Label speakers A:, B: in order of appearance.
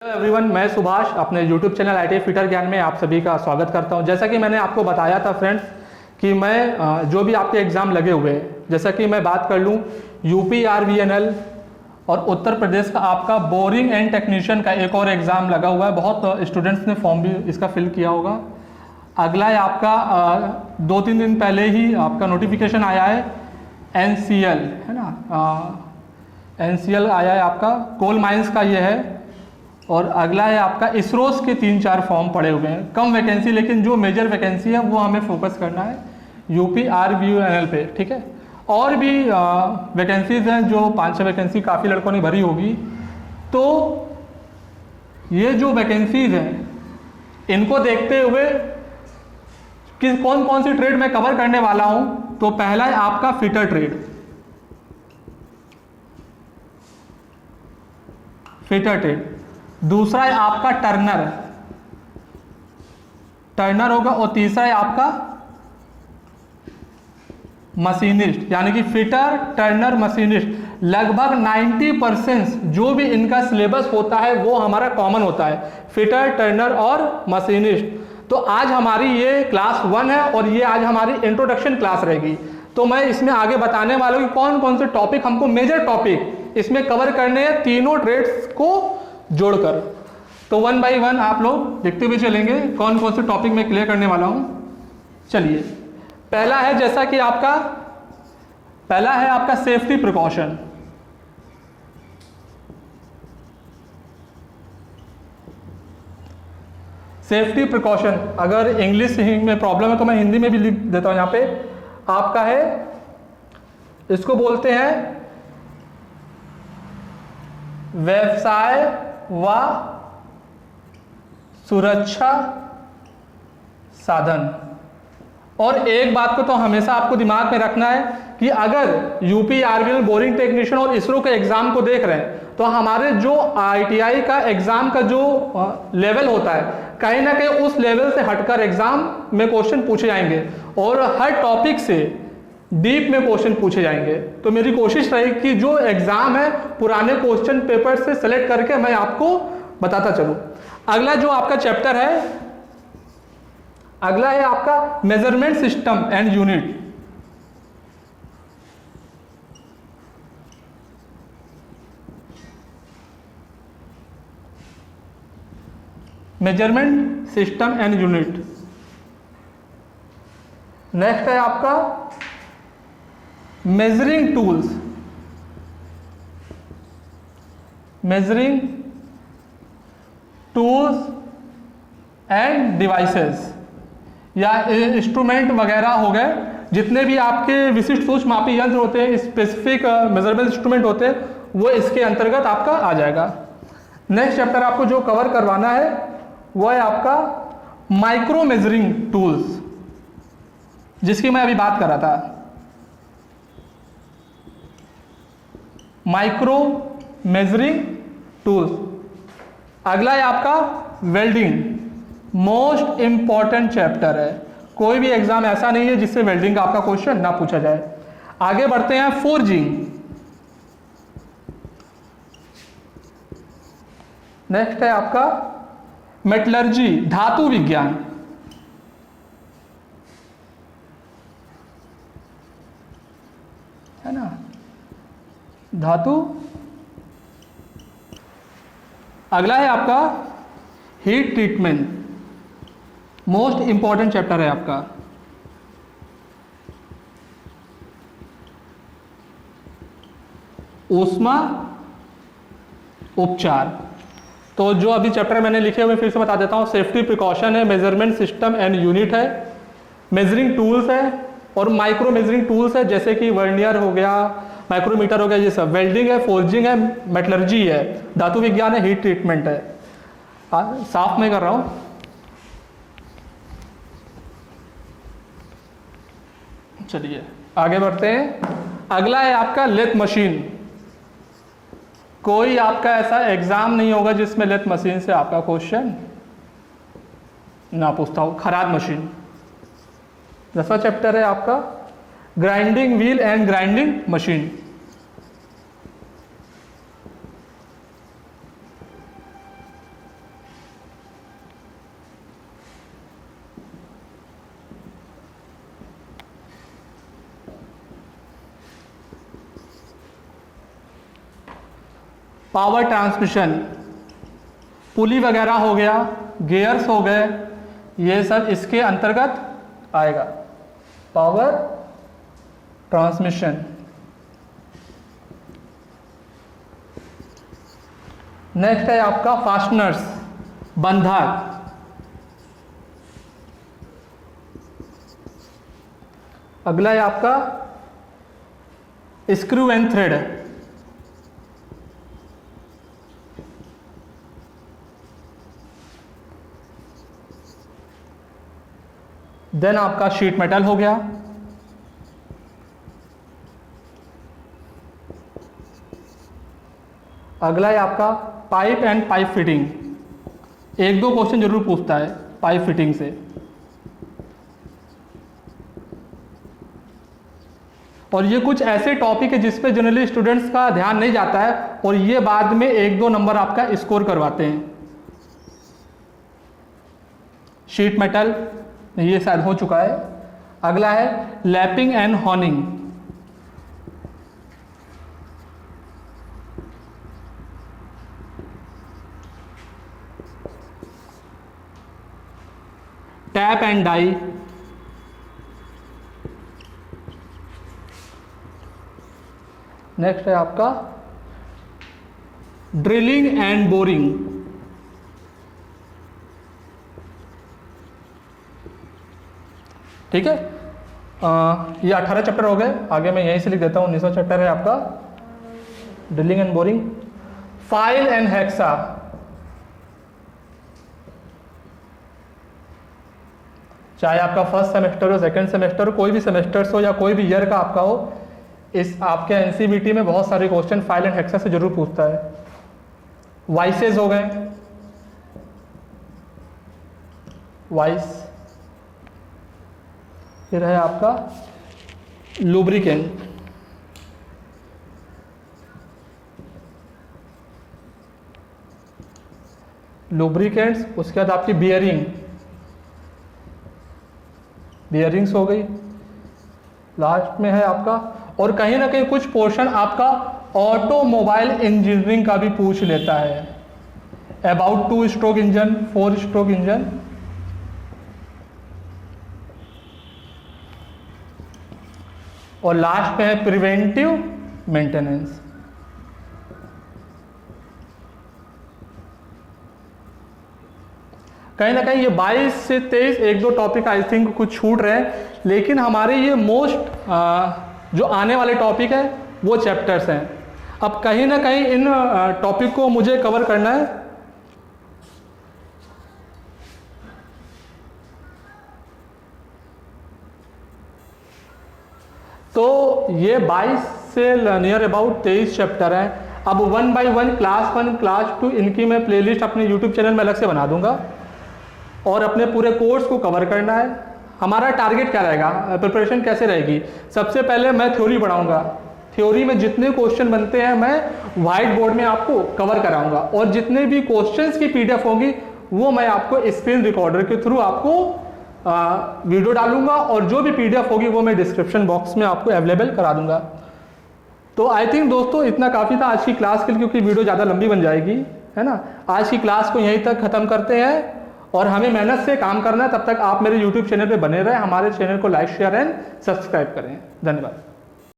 A: Hello everyone, मैं सुभाष अपने YouTube channel IT fitter ज्ञान में आप सभी का स्वागत करता हूं। जैसा कि मैंने आपको बताया था फ्रेंड्स कि मैं जो भी आपके एग्ज़ाम लगे हुए हैं, जैसा कि मैं बात कर लूं यूपी आरवीएनएल और उत्तर प्रदेश का आपका बोरिंग एंड टेक्नीशियन का एक और एग्ज़ाम लगा हुआ है। बहुत स्टूडेंट्स ने फॉर्म भी इसका फिल किया होगा। अगला है आपका 2-3 दिन पहले ही आपका नोटिफिकेशन आया है एनसीएल, है ना, एनसीएल आया है आपका, कोल माइंस का ये है। और अगला है आपका इसरोस के 3-4 फॉर्म पड़े हुए हैं, कम वैकेंसी, लेकिन जो मेजर वैकेंसी है वो हमें फोकस करना है यूपी आरवीएनएल पे, ठीक है। और भी वैकेंसीज हैं, जो 5-6 वैकेंसी काफ़ी लड़कों ने भरी होगी। तो ये जो वैकेंसीज हैं इनको देखते हुए कि कौन कौन सी ट्रेड मैं कवर करने वाला हूँ, तो पहला है आपका फिटर ट्रेड, फिटर ट्रेड। दूसरा है आपका टर्नर होगा। और तीसरा है आपका मशीनिस्ट, यानी कि फिटर, टर्नर, मशीनिस्ट। लगभग 90% जो भी इनका सिलेबस होता है वो हमारा कॉमन होता है, फिटर, टर्नर और मशीनिस्ट। तो आज हमारी ये क्लास 1 है और ये आज हमारी इंट्रोडक्शन क्लास रहेगी। तो मैं इसमें आगे बताने वाला हूँ कि कौन कौन से टॉपिक हमको, मेजर टॉपिक इसमें कवर करने हैं, तीनों ट्रेड्स को जोड़कर। तो 1 बाय 1 आप लोग देखते हुए चलेंगे कौन कौन से टॉपिक मैं क्लियर करने वाला हूं। चलिए, पहला है जैसा कि आपका पहला है आपका सेफ्टी प्रिकॉशन। सेफ्टी प्रिकॉशन, अगर इंग्लिश में प्रॉब्लम है तो मैं हिंदी में भी लिख देता हूं। यहां पे आपका है, इसको बोलते हैं व्यवसाय व सुरक्षा साधन। और एक बात को तो हमेशा आपको दिमाग में रखना है कि अगर यूपी आरवीएनएल, बोरिंग टेक्नीशियन और इसरो के एग्जाम को देख रहे हैं तो हमारे जो आईटीआई का एग्जाम का जो लेवल होता है, कहीं ना कहीं उस लेवल से हटकर एग्जाम में क्वेश्चन पूछे जाएंगे और हर टॉपिक से डीप में क्वेश्चन पूछे जाएंगे। तो मेरी कोशिश रहेगी कि जो एग्जाम है पुराने क्वेश्चन पेपर से सेलेक्ट करके मैं आपको बताता चलूं। अगला जो आपका चैप्टर है, अगला है आपका measurement system and unit. Measurement system and unit. Next है आपका measuring tools, measuring tools end devices, या इंस्ट्रूमेंट वगैरह हो गए, जितने भी आपके विशिष्ट सूक्ष्म मापी यंत्र होते हैं, स्पेसिफिक मेजरमेंट इंस्ट्रूमेंट होते हैं, वो इसके अंतर्गत आपका आ जाएगा। नेक्स्ट चैप्टर आपको जो कवर करवाना है वो है आपका माइक्रो मेजरिंग टूल्स, जिसकी मैं अभी बात कर रहा था। Micro measuring tools. अगला है आपका वेल्डिंग, मोस्ट इंपॉर्टेंट चैप्टर है। कोई भी एग्जाम ऐसा नहीं है जिससे वेल्डिंग का आपका क्वेश्चन ना पूछा जाए। आगे बढ़ते हैं, फोर्जिंग। नेक्स्ट है आपका मेटलर्जी, धातु विज्ञान। है ना, धातु। अगला है आपका heat treatment, most important chapter है आपका। ऊष्मा उपचार। तो जो अभी चैप्टर मैंने लिखे हुए फिर से बता देता हूं। सेफ्टी प्रिकॉशन है, मेजरमेंट सिस्टम एंड यूनिट है, मेजरिंग टूल्स है और माइक्रो मेजरिंग टूल्स है, जैसे कि वर्नियर हो गया, माइक्रोमीटर हो गया, ये सब। वेल्डिंग है, फोर्जिंग है, मेटलर्जी है, धातु विज्ञान है, हीट ट्रीटमेंट है। साफ में कर रहा हूं। चलिए आगे बढ़ते हैं। अगला है आपका लेथ मशीन। कोई आपका ऐसा एग्जाम नहीं होगा जिसमें लेथ मशीन से आपका क्वेश्चन ना पूछता हो। खराद मशीन। दूसरा चैप्टर है आपका grinding wheel and grinding machine. Power transmission, pulley वगैरह हो गया, गियर्स हो गए, ये सब इसके अंतर्गत आएगा, पावर ट्रांसमिशन। नेक्स्ट है आपका फास्टनर्स, बंधक। अगला है आपका स्क्रू एंड थ्रेड। देन आपका शीट मेटल हो गया। अगला है आपका पाइप एंड पाइप फिटिंग। एक दो क्वेश्चन जरूर पूछता है पाइप फिटिंग से। और ये कुछ ऐसे टॉपिक है जिस पे जनरली स्टूडेंट्स का ध्यान नहीं जाता है और ये बाद में एक दो नंबर आपका स्कोर करवाते हैं। शीट मेटल ये शायद हो चुका है। अगला है lapping and honing. Tap and die. Next है आपका ड्रिलिंग एंड बोरिंग। ठीक है, ये 18 चैप्टर हो गए। आगे मैं यहीं से लिख देता हूं, 19वां चैप्टर है आपका drilling and boring. File and hexa. चाहे आपका फर्स्ट सेमेस्टर हो, सेकंड सेमेस्टर हो, कोई भी सेमेस्टर्स हो या कोई भी ईयर का आपका हो, इस आपके एनसीबीटी में बहुत सारे क्वेश्चन फाइल एंड हेक्सा से जरूर पूछता है। वाइसेस हो गए, वाइस। फिर है आपका लुब्रिकेंट। लुब्रिकेंट्स, उसके बाद आपकी बियरिंग, बियरिंग्स हो गई। लास्ट में है आपका, और कहीं ना कहीं कुछ पोर्शन आपका ऑटोमोबाइल इंजीनियरिंग का भी पूछ लेता है, about 2 stroke engine, 4 stroke engine. और लास्ट में है प्रिवेंटिव मेंटेनेंस। कहीं ना कहीं ये 22 से 23 एक दो टॉपिक आई थिंक कुछ छूट रहे हैं, लेकिन हमारे ये मोस्ट जो आने वाले टॉपिक है वो चैप्टर्स हैं। अब कहीं ना कहीं इन टॉपिक को मुझे कवर करना है। तो ये 22 से नियर अबाउट 23 चैप्टर हैं। अब 1 बाय 1 क्लास 1 क्लास 2 इनकी मैं प्लेलिस्ट अपने यूट्यूब चैनल में अलग से बना दूंगा और अपने पूरे कोर्स को कवर करना है। हमारा टारगेट क्या रहेगा, प्रिपरेशन कैसे रहेगी? सबसे पहले मैं थ्योरी पढ़ाऊंगा, थ्योरी में जितने क्वेश्चन बनते हैं मैं व्हाइट बोर्ड में आपको कवर कराऊंगा और जितने भी क्वेश्चंस की पीडीएफ होगी वो मैं आपको स्क्रीन रिकॉर्डर के थ्रू आपको वीडियो डालूंगा और जो भी पीडीएफ होगी वो मैं डिस्क्रिप्शन बॉक्स में आपको अवेलेबल करा दूंगा। तो आई थिंक दोस्तों इतना काफ़ी था आज की क्लास के लिए, क्योंकि वीडियो ज़्यादा लंबी बन जाएगी, है ना। आज की क्लास को यहीं तक ख़त्म करते हैं और हमें मेहनत से काम करना है। तब तक आप मेरे यूट्यूब चैनल पे बने रहें, हमारे चैनल को लाइक शेयर एंड सब्सक्राइब करें। धन्यवाद।